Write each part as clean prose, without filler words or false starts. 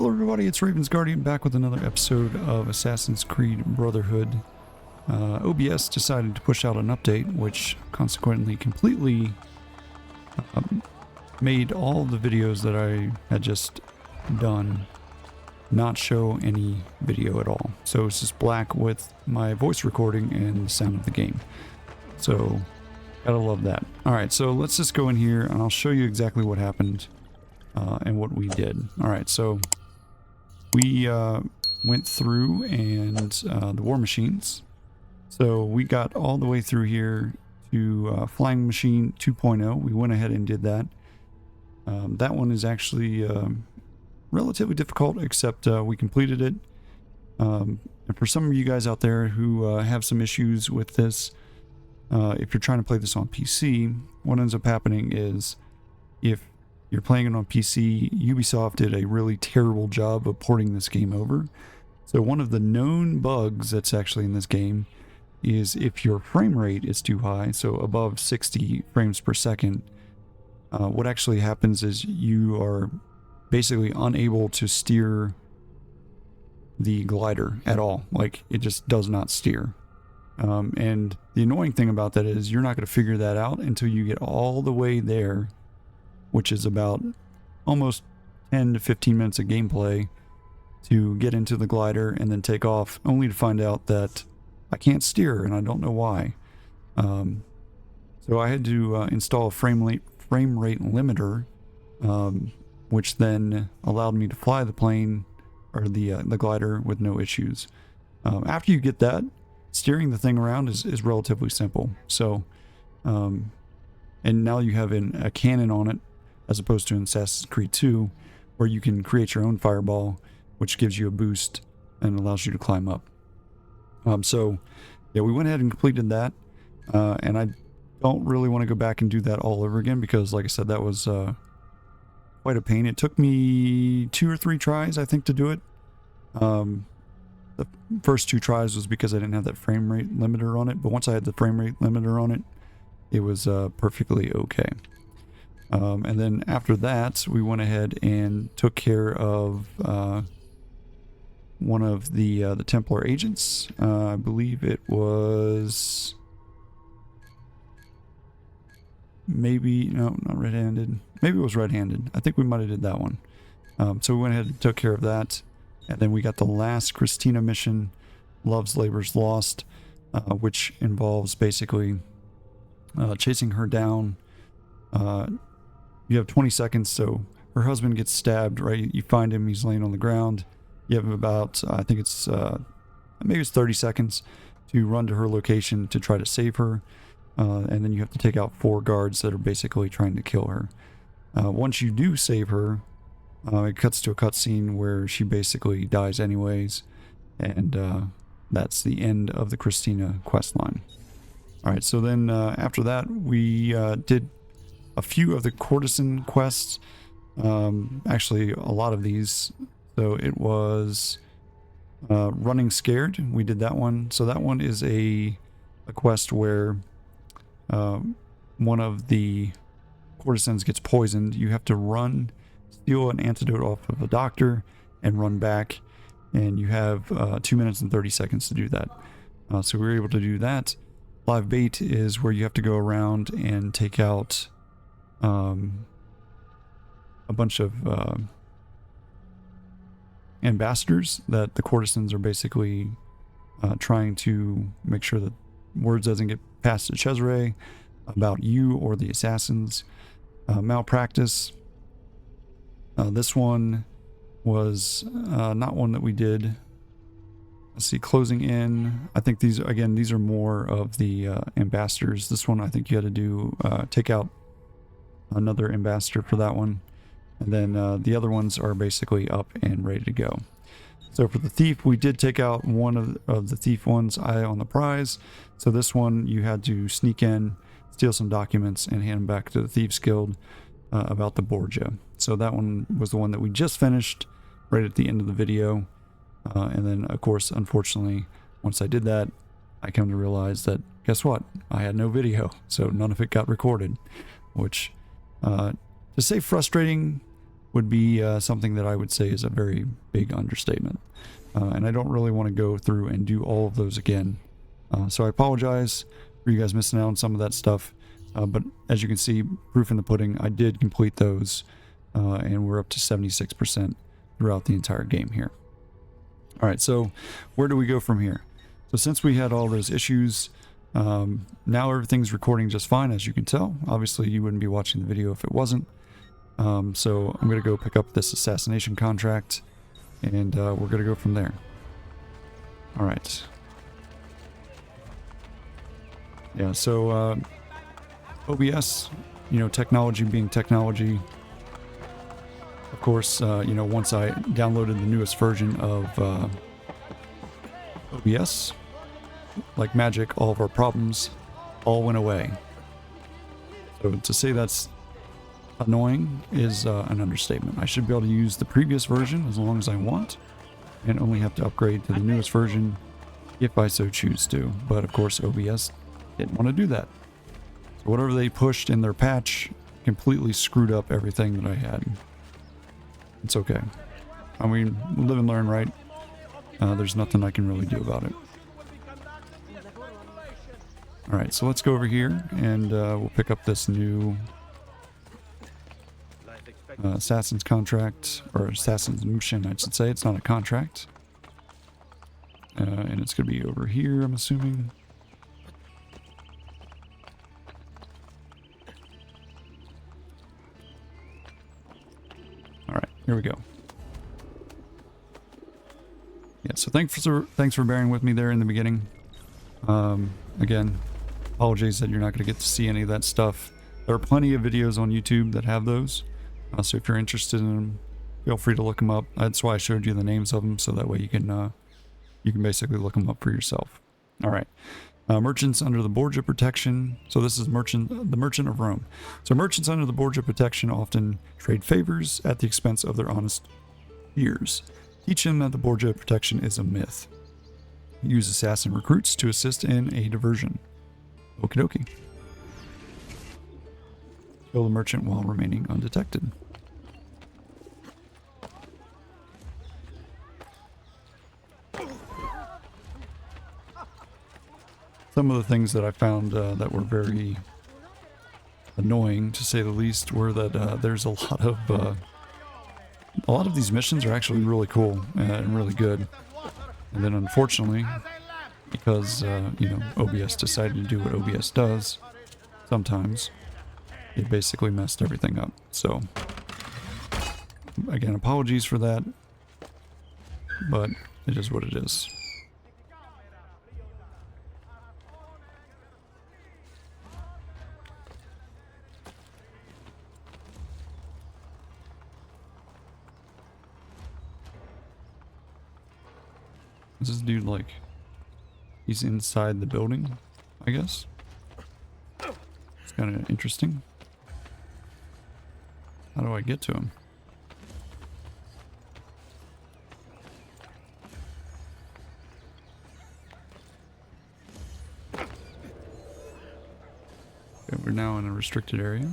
Hello everybody, it's Raven's Guardian back with another episode of Assassin's Creed Brotherhood. OBS decided to push out an update, which consequently completely made all the videos that I had just done not show any video at all. So it's just black with my voice recording and the sound of the game. So, gotta love that. Alright, so let's just go in here and I'll show you exactly what happened and what we did. Alright, so we went through and the war machines. So we got all the way through here to Flying Machine 2.0. We went ahead and did that. That one is actually relatively difficult, except we completed it. And for some of you guys out there who have some issues with this, if you're trying to play this on PC, what ends up happening is if you're playing it on PC, Ubisoft did a really terrible job of porting this game over. So one of the known bugs that's actually in this game is if your frame rate is too high, so above 60 frames per second, what actually happens is you are basically unable to steer the glider at all. Like, it just does not steer. And the annoying thing about that is you're not going to figure that out until you get all the way there, which is about almost 10 to 15 minutes of gameplay to get into the glider and then take off, only to find out that I can't steer and I don't know why. So I had to install a frame rate limiter, which then allowed me to fly the plane or the glider with no issues. After you get that, steering the thing around is relatively simple. So, and now you have a cannon on it, as opposed to in Assassin's Creed 2, where you can create your own fireball, which gives you a boost and allows you to climb up. So, yeah, we went ahead and completed that, and I don't really want to go back and do that all over again, because, like I said, that was quite a pain. It took me 2 or 3 tries, I think, to do it. The first 2 tries was because I didn't have that frame rate limiter on it, but once I had the frame rate limiter on it, it was perfectly okay. And then after that, we went ahead and took care of one of the Templar agents. I believe it was no, not red-handed. Maybe it was red-handed. I think we might have did that one. So we went ahead and took care of that. And then we got the last Christina mission, Love's Labor's Lost, which involves basically chasing her down. You have 20 seconds, so her husband gets stabbed, right? You find him, he's laying on the ground. You have about, I think it's, maybe it's 30 seconds to run to her location to try to save her. And then you have to take out 4 guards that are basically trying to kill her. Once you do save her, it cuts to a cutscene where she basically dies anyways. And that's the end of the Christina questline. Alright, so then after that, we did a few of the Courtesan quests, actually a lot of these. So it was Running Scared, we did that one. So that one is a quest where one of the courtesans gets poisoned. You have to run, steal an antidote off of a doctor, and run back. And you have 2 minutes and 30 seconds to do that. So we were able to do that. Live Bait is where you have to go around and take out a bunch of ambassadors that the courtesans are basically trying to make sure that words doesn't get passed to Cesare about you or the assassins. Malpractice. This one was not one that we did. Let's see, Closing In. I think these are more of the ambassadors. This one I think you had to do take out another ambassador for that one. And then the other ones are basically up and ready to go. So for the thief, we did take out one of the thief ones, Eye on the Prize. So this one you had to sneak in, steal some documents, and hand them back to the Thieves Guild about the Borgia. So that one was the one that we just finished right at the end of the video. And then, of course, unfortunately, once I did that, I come to realize that, guess what? I had no video, so none of it got recorded, which, to say frustrating would be something that I would say is a very big understatement. And I don't really want to go through and do all of those again. So I apologize for you guys missing out on some of that stuff. But as you can see, proof in the pudding, I did complete those. And we're up to 76% throughout the entire game here. All right, so where do we go from here? So since we had all those issues, now everything's recording just fine, as you can tell. Obviously, you wouldn't be watching the video if it wasn't. So I'm going to go pick up this assassination contract, and we're going to go from there. All right. Yeah, so OBS, you know, technology being technology. Of course, you know, once I downloaded the newest version of OBS, like magic, all of our problems all went away. So to say that's annoying is an understatement. I should be able to use the previous version as long as I want, and only have to upgrade to the newest version if I so choose to. But of course, OBS didn't want to do that. So whatever they pushed in their patch completely screwed up everything that I had. It's okay. I mean, live and learn, right? There's nothing I can really do about it. Alright, so let's go over here and we'll pick up this new Assassin's contract, or Assassin's mission, I should say. It's not a contract. And it's going to be over here, I'm assuming. Alright, here we go. Yeah, so thanks for bearing with me there in the beginning. Again, apologies that you're not going to get to see any of that stuff. There are plenty of videos on YouTube that have those. So if you're interested in them, feel free to look them up. That's why I showed you the names of them, so that way you can basically look them up for yourself. All right. Merchants under the Borgia protection. So this is the merchant of Rome. So merchants under the Borgia protection often trade favors at the expense of their honest peers. Teach them that the Borgia protection is a myth. Use assassin recruits to assist in a diversion. Okie dokie. Kill the merchant while remaining undetected. Some of the things that I found that were very annoying, to say the least, were that there's a lot of these missions are actually really cool and really good. And then unfortunately, because you know, OBS decided to do what OBS does, sometimes it basically messed everything up. So again, apologies for that, but it is what it is. Is this dude like, he's inside the building, I guess? It's kind of interesting. How do I get to him? Okay, we're now in a restricted area.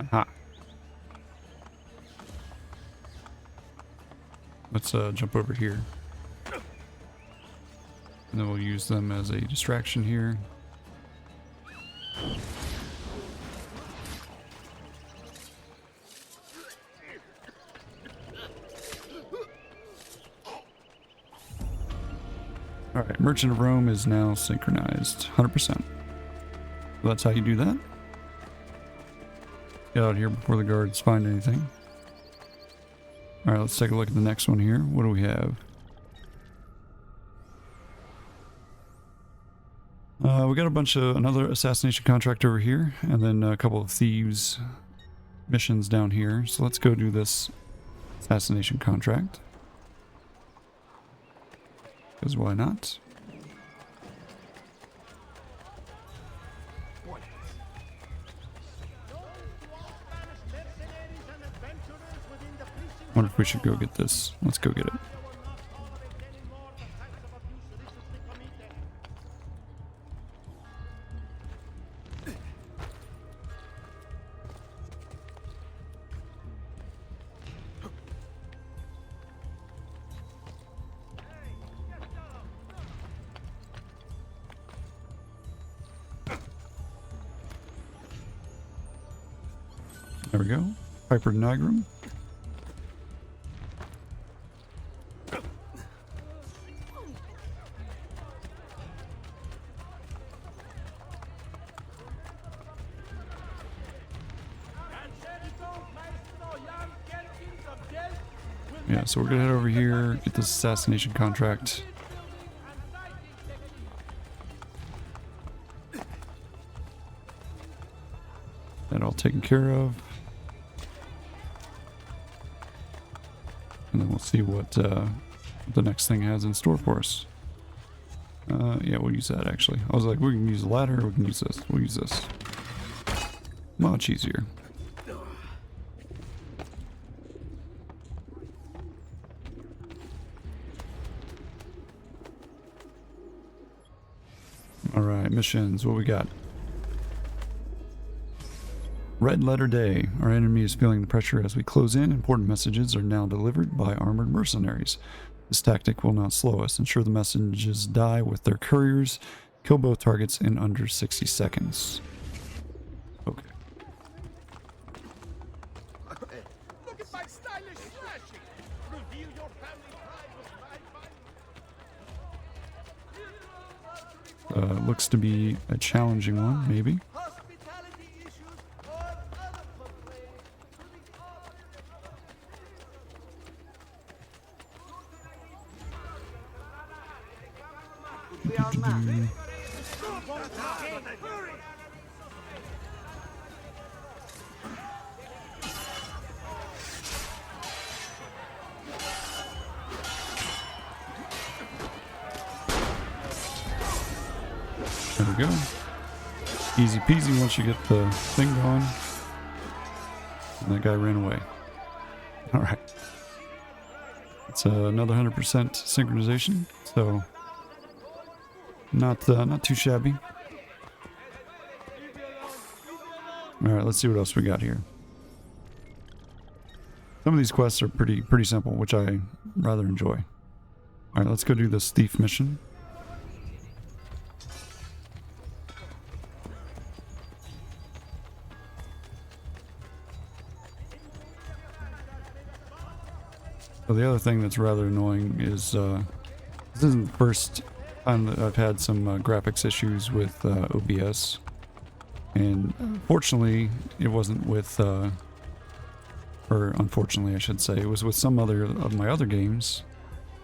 Aha. Let's jump over here. And then we'll use them as a distraction here. Alright, Merchant of Rome is now synchronized. 100%. So that's how you do that. Get out of here before the guards find anything. Alright, let's take a look at the next one here. What do we have? We got a bunch of another assassination contract over here, and then a couple of thieves missions down here. So let's go do this assassination contract. Because why not? I wonder if we should go get this. Let's go get it. There we go. Piper Nigrum. Yeah, so we're gonna head over here, get this assassination contract. That all taken care of. And then we'll see what the next thing has in store for us. Yeah, we'll use that actually. I was like, we can use the ladder, or we can use this. We'll use this. Much easier. Alright, missions. What we got? Red Letter Day. Our enemy is feeling the pressure as we close in. Important messages are now delivered by armored mercenaries. This tactic will not slow us. Ensure the messages die with their couriers. Kill both targets in under 60 seconds. Okay. Look at my stylish slashing. Reveal your family pride with my Looks to be a challenging one, maybe. hospitality issues or other complaints. We are mad. There we go. Easy peasy once you get the thing going. And that guy ran away. Alright. It's another 100% synchronization, so not too shabby. Alright, let's see what else we got here. Some of these quests are pretty simple, which I rather enjoy. Alright, let's go do this thief mission. So the other thing that's rather annoying is this isn't the first time that I've had some graphics issues with OBS, and fortunately it wasn't with, or unfortunately I should say, it was with some other of my other games,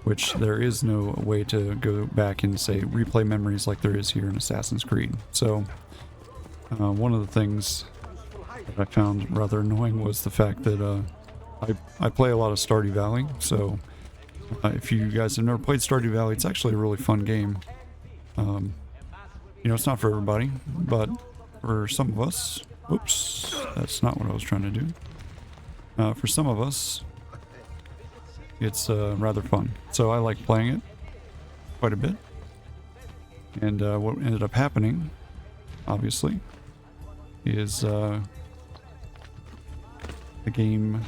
which there is no way to go back and say replay memories like there is here in Assassin's Creed. So one of the things that I found rather annoying was the fact that I play a lot of Stardew Valley, so if you guys have never played Stardew Valley, it's actually a really fun game. You know, it's not for everybody, but for some of us, whoops, that's not what I was trying to do. For some of us, it's rather fun. So I like playing it quite a bit. And what ended up happening, obviously, is the game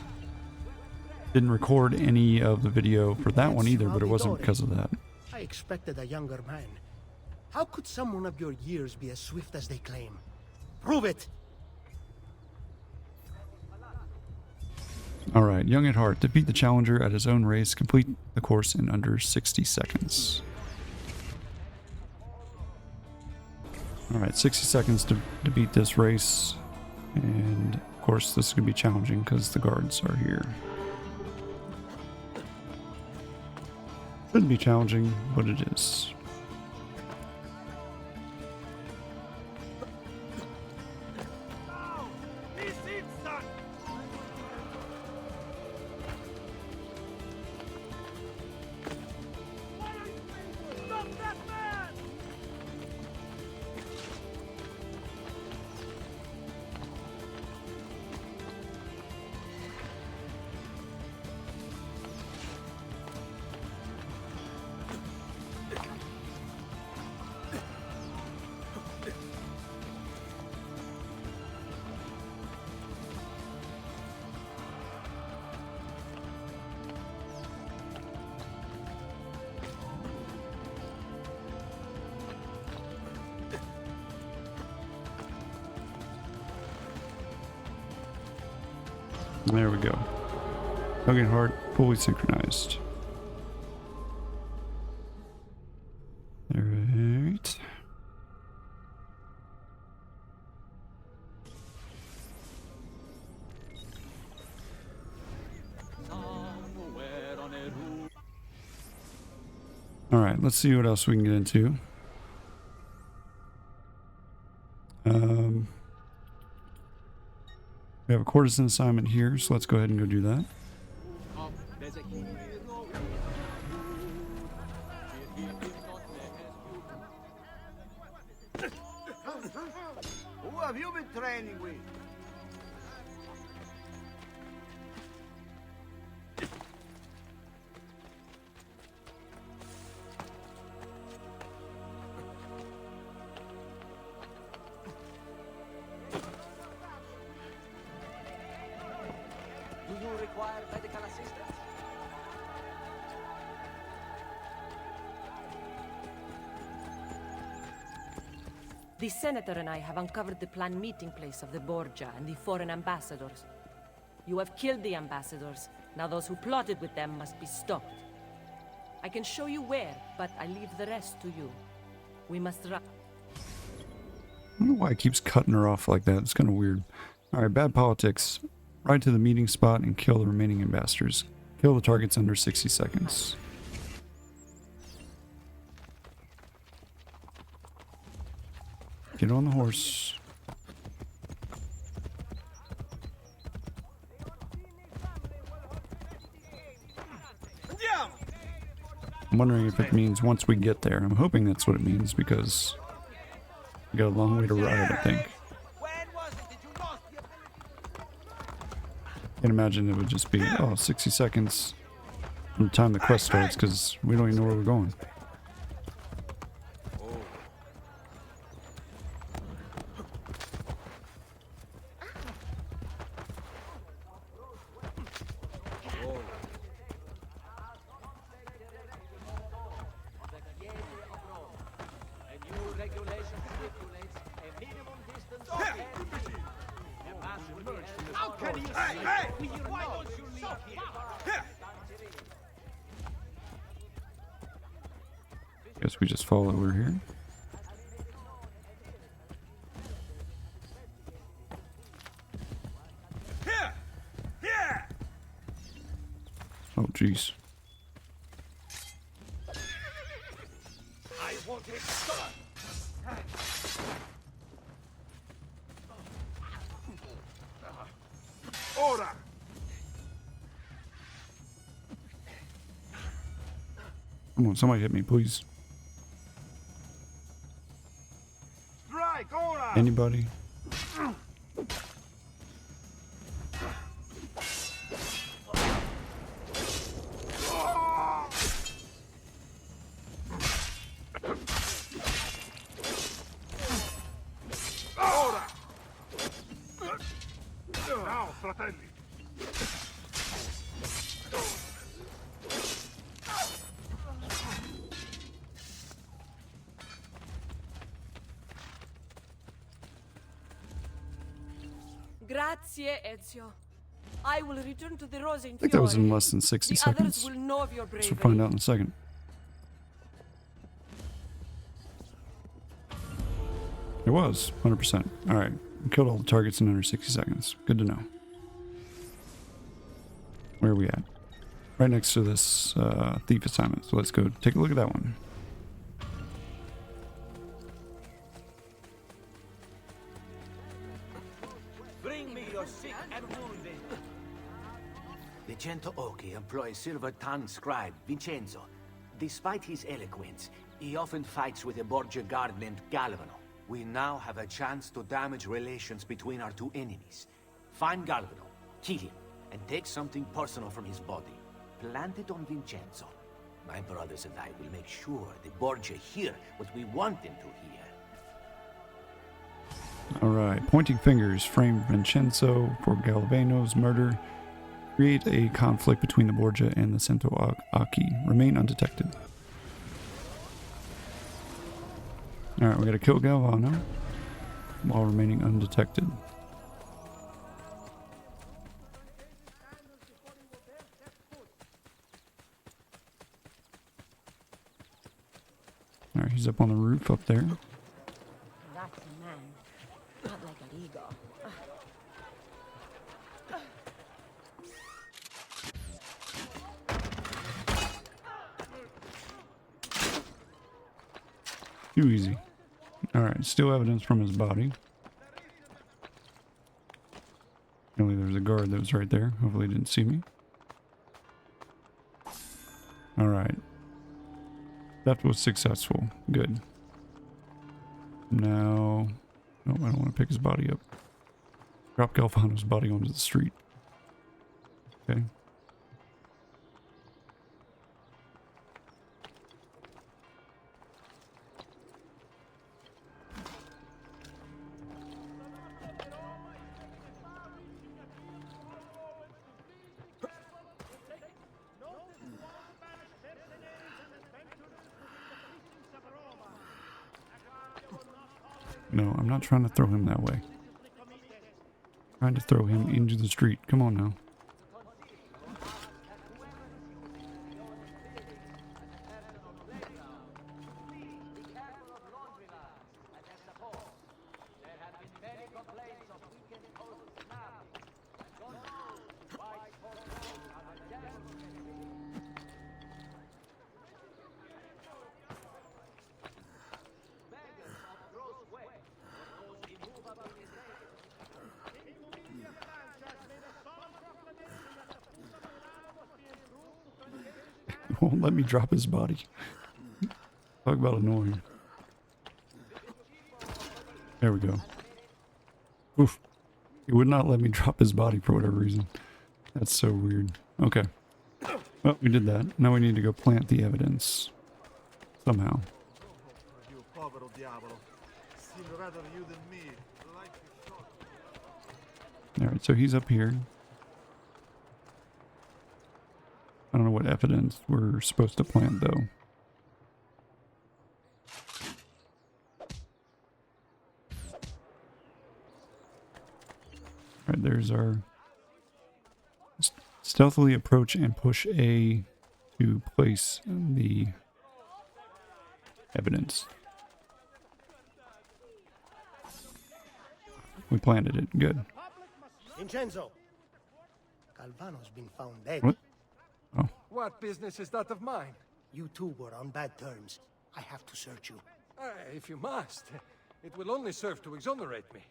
didn't record any of the video for that one either, but it wasn't because of that. I expected a younger man. How could someone of your years be as swift as they claim? Prove it! Alright, young at heart. Defeat the challenger at his own race. Complete the course in under 60 seconds. Alright, 60 seconds to beat this race. And of course this is going to be challenging because the guards are here. Shouldn't be challenging, but it is. There we go. Hugging heart, fully synchronized. Alright. Alright, let's see what else we can get into. We have a Courtesan assignment here, so let's go ahead and go do that. Who have you been training with? Do you require medical assistance? The senator and I have uncovered the planned meeting place of the Borgia and the foreign ambassadors. You have killed the ambassadors. Now those who plotted with them must be stopped. I can show you where, but I leave the rest to you. We must run. I don't know why it keeps cutting her off like that. It's kind of weird. Alright, bad politics. Ride to the meeting spot and kill the remaining ambassadors. Kill the targets under 60 seconds. Get on the horse. I'm wondering if it means once we get there. I'm hoping that's what it means because we got a long way to ride, I think. I can imagine it would just be, 60 seconds from the time the quest starts because we don't even know where we're going. Guess we just follow over here. Oh, jeez. I want it done. Ora! Come on, somebody hit me, please. Strike, ora! Anybody? Ora! Now, fratelli. Grazie, Ezio. I will return to the Rose in I think that was in Fiore. less than 60 The seconds. others will know of your Guess bravery. we'll find out in a second. It was 100%. Alright, we killed all the targets in under 60 seconds. Good to know. Where are we at? Right next to this thief assignment. So let's go take a look at that one. Bring me your sick and wounded. The Cento Occhi employs silver-tongued scribe Vincenzo. Despite his eloquence, he often fights with a Borgia guard named Galvano. We now have a chance to damage relations between our two enemies. Find Galvano, kill him, and take something personal from his body. Plant it on Vincenzo. My brothers and I will make sure the Borgia hear what we want them to hear. Alright, pointing fingers. Frame Vincenzo for Galvano's murder. Create a conflict between the Borgia and the Cento Occhi. Remain undetected. Alright, we gotta kill Galvano while remaining undetected. He's up on the roof up there. That's a man. Not like an ego. Too easy. Alright, still evidence from his body. Apparently there's a guard that was right there. Hopefully he didn't see me. Alright. Theft was successful. Good. Now... No, I don't want to pick his body up. Drop Galvano's body onto the street. Okay. No, I'm not trying to throw him that way. I'm trying to throw him into the street. Come on now. Won't let me drop his body. Talk about annoying. There we go. Oof. He would not let me drop his body for whatever reason. That's so weird. Okay. Well, we did that. Now we need to go plant the evidence. Somehow. You povero diavolo. Seem rather you than me. Life is short. Alright, so he's up here. I don't know what evidence we're supposed to plant, though. Alright, there's our... Stealthily approach and push A to place the evidence. We planted it. Good. Vincenzo! Galvano's been found dead. What? Oh. What business is that of mine? You two were on bad terms. I have to search you. If you must, it will only serve to exonerate me.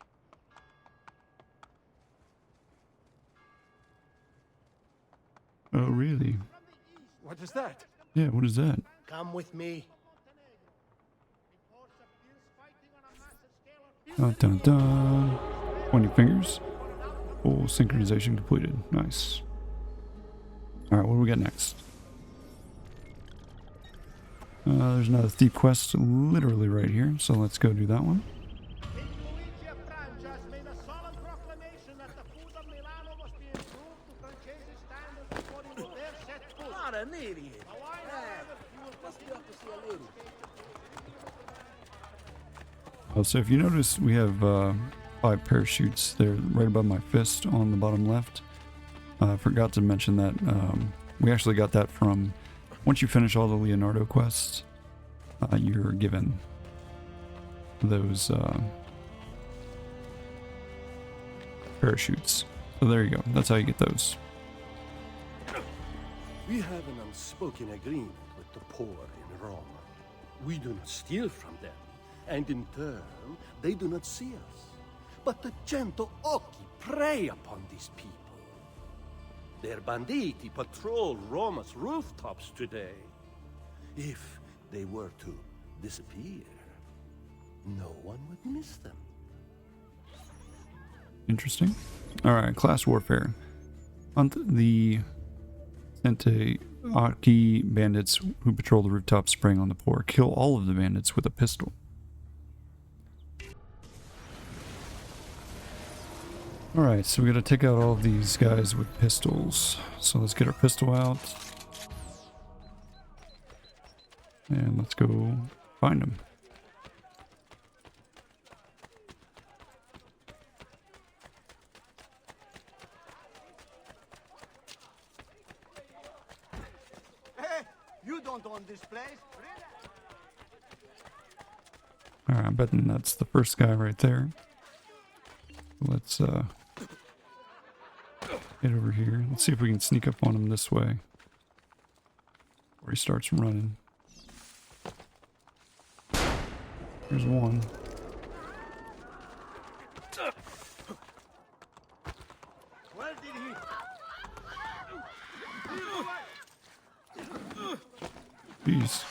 Oh, really? What is that? Yeah, what is that? Come with me. Dun dun dun. 20 fingers. Full synchronization completed. Nice. Alright, what do we got next? There's another thief quest literally right here, so let's go do that one. What an idiot! Must be up to see a lady. So if you notice, we have 5 parachutes there right above my fist on the bottom left. I forgot to mention that we actually got that from, once you finish all the Leonardo quests, you're given those parachutes. So there you go. That's how you get those. We have an unspoken agreement with the poor in Rome. We do not steal from them, and in turn, they do not see us. But the Cento Occhi prey upon these people. Their banditti patrol Roma's rooftops today. If they were to disappear, no one would miss them. Interesting. Alright, class warfare. Hunt the Cento Occhi bandits who patrol the rooftops spraying on the poor. Kill all of the bandits with a pistol. Alright, so we gotta take out all of these guys with pistols. So let's get our pistol out. And let's go find them. Hey, you don't own this place. bet that's the first guy right there. Let's get over here. Let's see if we can sneak up on him this way. Where he starts running. There's one. Where did he? Jeez.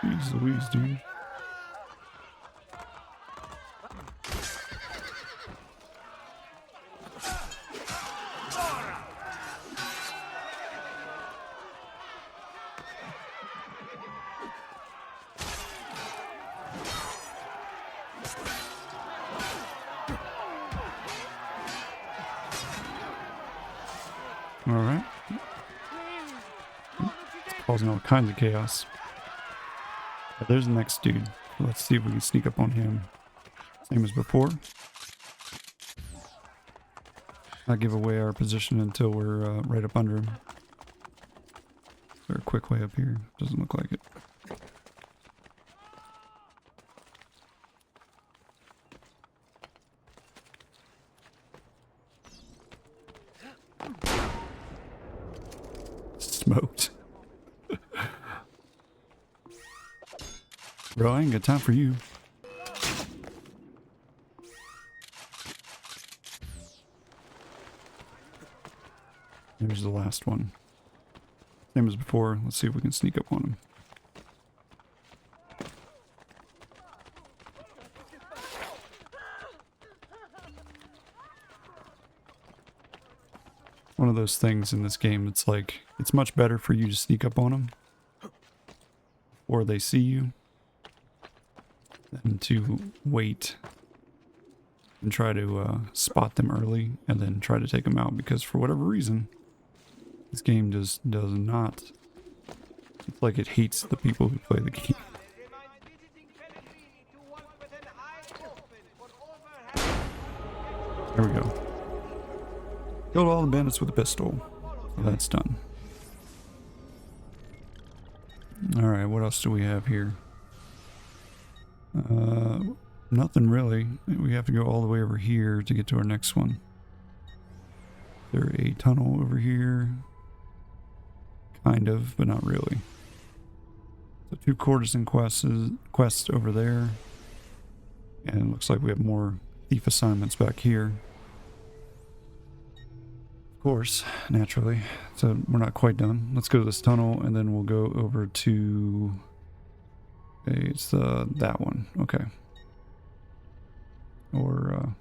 Jeez Louise, dude. Alright. Causing all kinds of chaos. But there's the next dude. Let's see if we can sneak up on him. Same as before. Not give away our position until we're right up under him. Is there a quick way up here? Doesn't look like it. Smoked. Bro, I ain't got time for you. There's the last one. Same as before. Let's see if we can sneak up on him. One of those things in this game, it's like, it's much better for you to sneak up on them or they see you than to wait and try to spot them early and then try to take them out, because for whatever reason, this game just does not, it's like it hates the people who play the game. There we go. Killed all the bandits with a pistol. So that's done. Alright, what else do we have here? Nothing really. We have to go all the way over here to get to our next one. There a tunnel over here? Kind of, but not really. So 2 Courtesan quests over there. And it looks like we have more thief assignments back here. Of course, naturally. So we're not quite done. Let's go to this tunnel and then we'll go over to... Okay, it's that one. Okay. Or,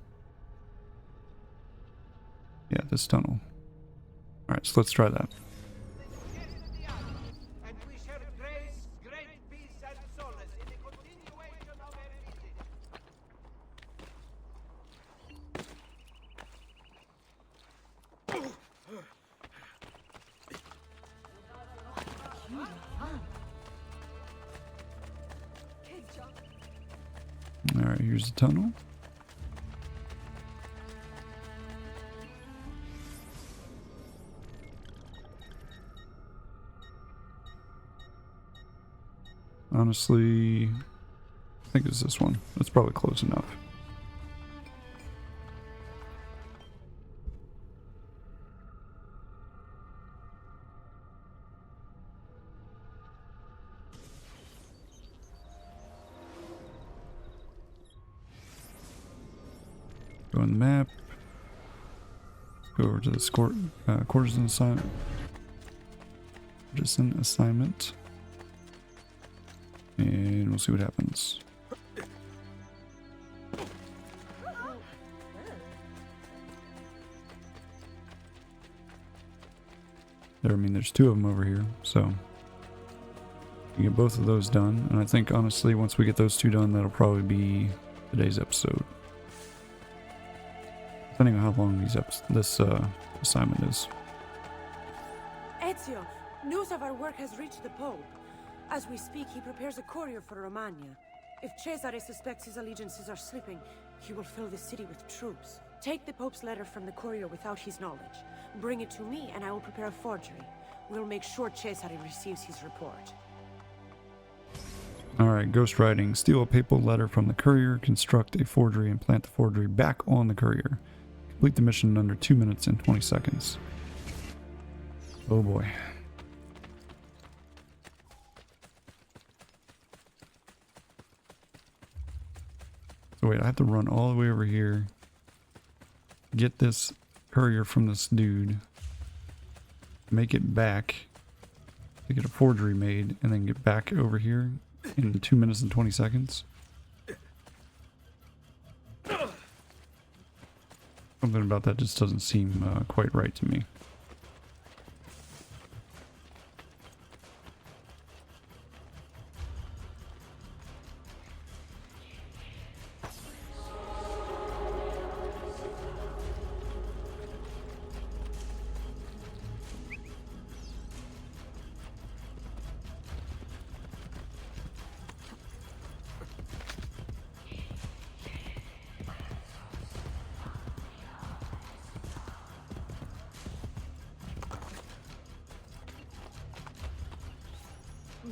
yeah, this tunnel. Alright, so let's try that. Alright, here's the tunnel. Honestly, I think it's this one. That's probably close enough. Go on the map. Go over to this Courtesan assignment. Courtesan assignment. And we'll see what happens. There, I mean, there's 2 of them over here, so you get both of those done. And I think, honestly, once we get those 2 done, that'll probably be today's episode. Depending on how long this assignment is. Ezio! Ezio, news of our work has reached the Pope. As we speak, he prepares a courier for Romagna. If Cesare suspects his allegiances are slipping, he will fill the city with troops. Take the Pope's letter from the courier without his knowledge. Bring it to me, and I will prepare a forgery. We'll make sure Cesare receives his report. Alright, ghostwriting. Steal a papal letter from the courier, construct a forgery, and plant the forgery back on the courier. Complete the mission in under 2 minutes and 20 seconds. Oh boy. So wait, I have to run all the way over here, get this courier from this dude, make it back to get a forgery made, and then get back over here in 2 minutes and 20 seconds. Something about that just doesn't seem quite right to me.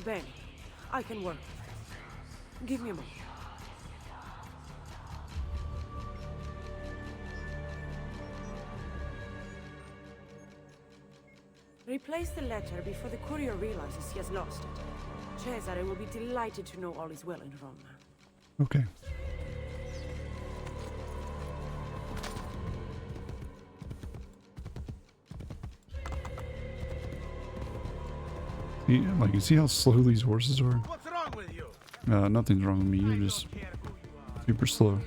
Bene, I can work. Give me a moment. Replace the letter before the courier realizes he has lost it. Cesare will be delighted to know all is well in Rome. Okay. Like, you see how slow these horses are? What's wrong with you? Nothing's wrong with me. You're just super slow.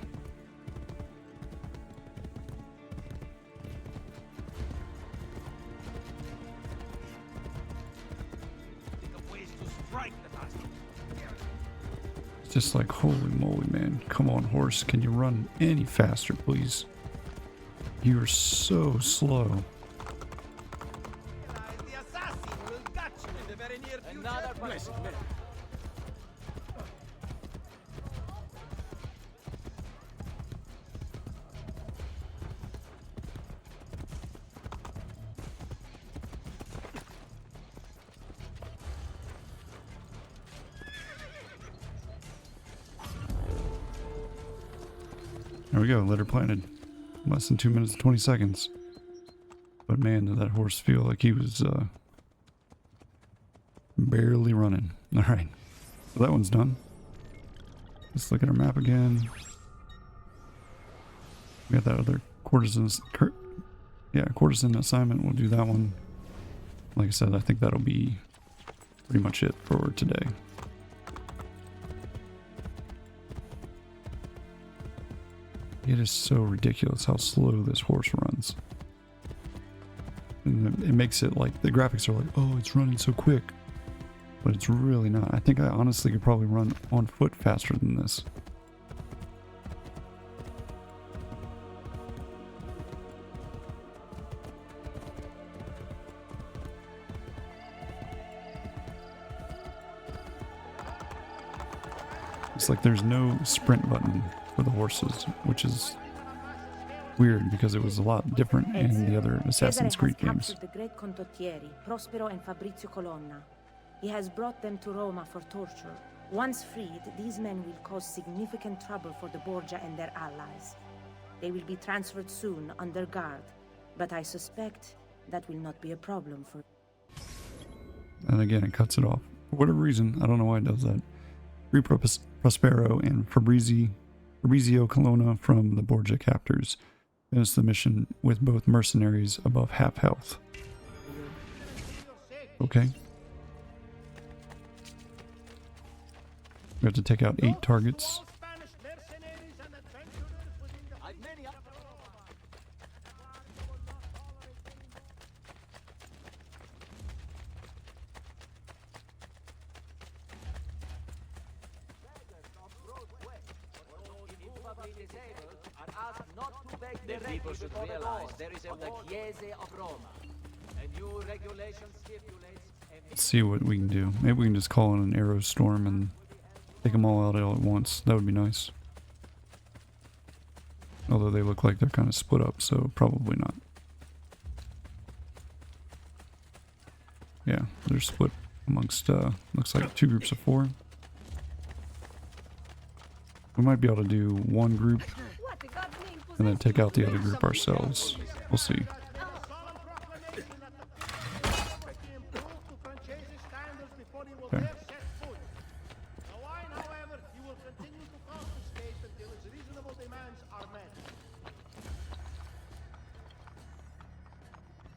It's just like, holy moly, man. Come on, horse. Can you run any faster, please? You are so slow. The assassin will catch you in the very near future. Another blessing. There we go, letter planted. Less than 2 minutes and 20 seconds. But man, did that horse feel like he was barely running. Alright, so that one's done. Let's look at our map again. We got that other Courtesan assignment. We'll do that one. Like I said, I think that'll be pretty much it for today. It is so ridiculous how slow this horse runs. And it makes it like, the graphics are like, oh, it's running so quick. But it's really not. I think I honestly could probably run on foot faster than this. It's like there's no sprint button for the horses, which is weird because it was a lot different in the other Assassin's Creed games. The great condottieri, Prospero and Fabrizio Colonna. He has brought them to Roma for torture. Once freed, these men will cause significant trouble for the Borgia and their allies. They will be transferred soon under guard, but I suspect that will not be a problem for... And again, it cuts it off. For whatever reason, I don't know why it does that. Free Prospero and Fabrizio Colonna from the Borgia captors. Finish the mission with both mercenaries above half health. Okay. We have to take out 8 targets. The people should realize there is a war. The Chiese of Roma. And New regulation stipulates Let's see what we can do. Maybe we can just call in an arrow storm and take them all out all at once. That would be nice. Although they look like they're kind of split up, so probably not. Yeah, they're split amongst, looks like 2 groups of 4. We might be able to do one group and then take out the other group ourselves. We'll see. Okay.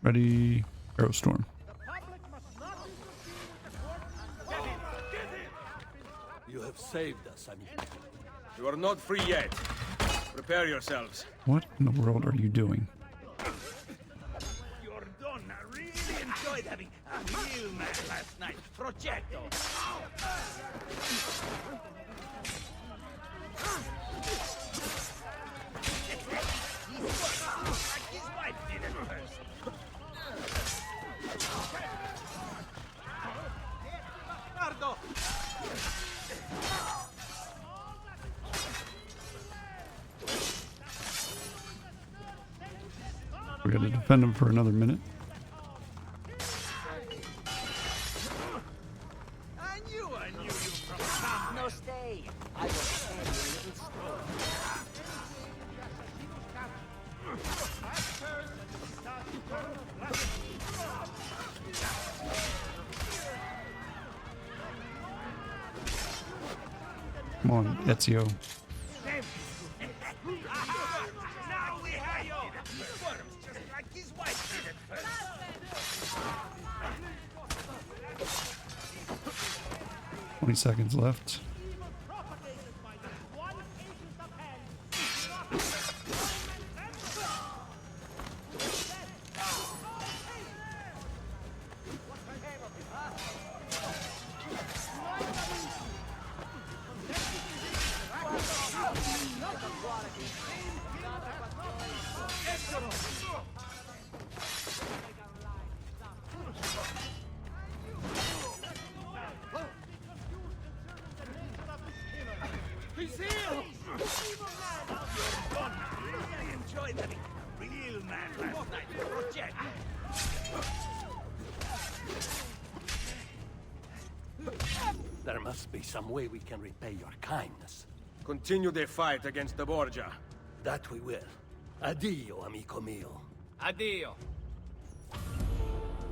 Ready, arrow storm. You have saved us, amigo. You are not free yet. Prepare yourselves. What in the world are you doing? You're done. I really enjoyed having a real man last night. Progetto. His wife did it first. Nardo! We gotta defend him for another minute. I knew you from no stay. I was saying a little stroll. Come on, Ezio. Now we have you. He squirms just like his wife did at first. 20 seconds left. He's here! You're done. Really enjoyed having a real man last night. Project. There must be some way we can repay your kindness. Continue the fight against the Borgia. That we will. Addio, amico mio. Addio.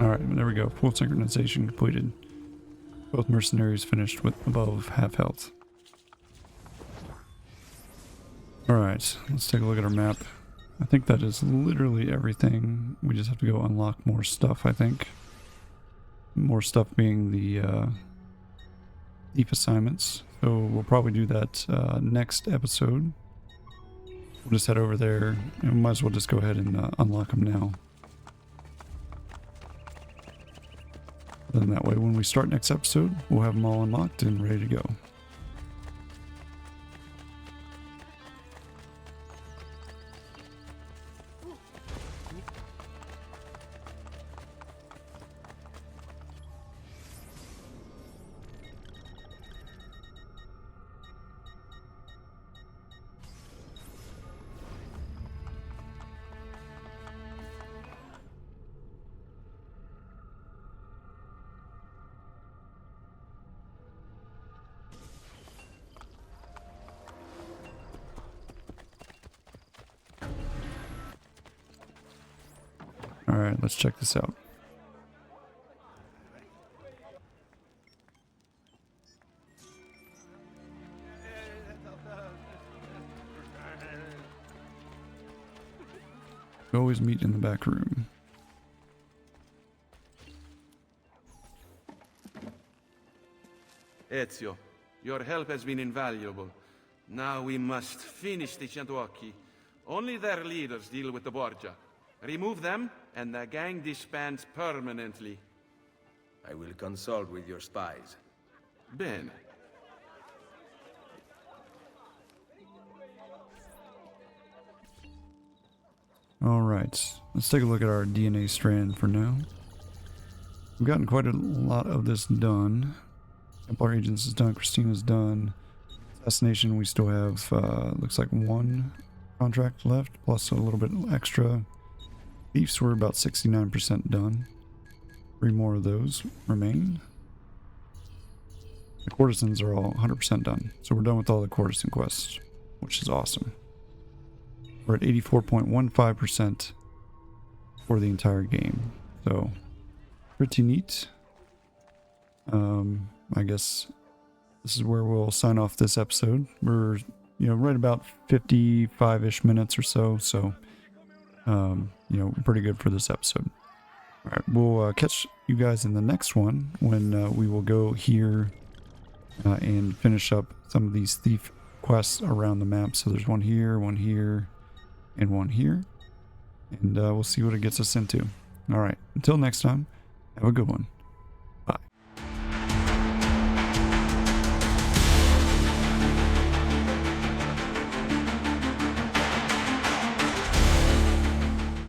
Alright, there we go. Full synchronization completed. Both mercenaries finished with above half health. Alright, let's take a look at our map. I think that is literally everything. We just have to go unlock more stuff, I think. More stuff being the deep assignments. So we'll probably do that next episode. We'll just head over there and we might as well just go ahead and unlock them now. Then that way when we start next episode, we'll have them all unlocked and ready to go. Alright, let's check this out. We always meet in the back room. Ezio, your help has been invaluable. Now we must finish the Centuocchi. Only their leaders deal with the Borgia. Remove them, and the gang disbands permanently. I will consult with your spies. Bene. Alright, let's take a look at our DNA strand for now. We've gotten quite a lot of this done. Templar Agents is done. Christina's done. Assassination, we still have, looks like 1 contract left, plus a little bit extra. Thieves, we're about 69% done. 3 more of those remain. The Courtesans are all 100% done. So we're done with all the Courtesan quests, which is awesome. We're at 84.15% for the entire game. So, pretty neat. I guess this is where we'll sign off this episode. We're, right about 55-ish minutes or so. So, pretty good for this episode. All right, we'll catch you guys in the next one when we will go here and finish up some of these thief quests around the map. So there's one here, and one here. And we'll see what it gets us into. All right, until next time, have a good one.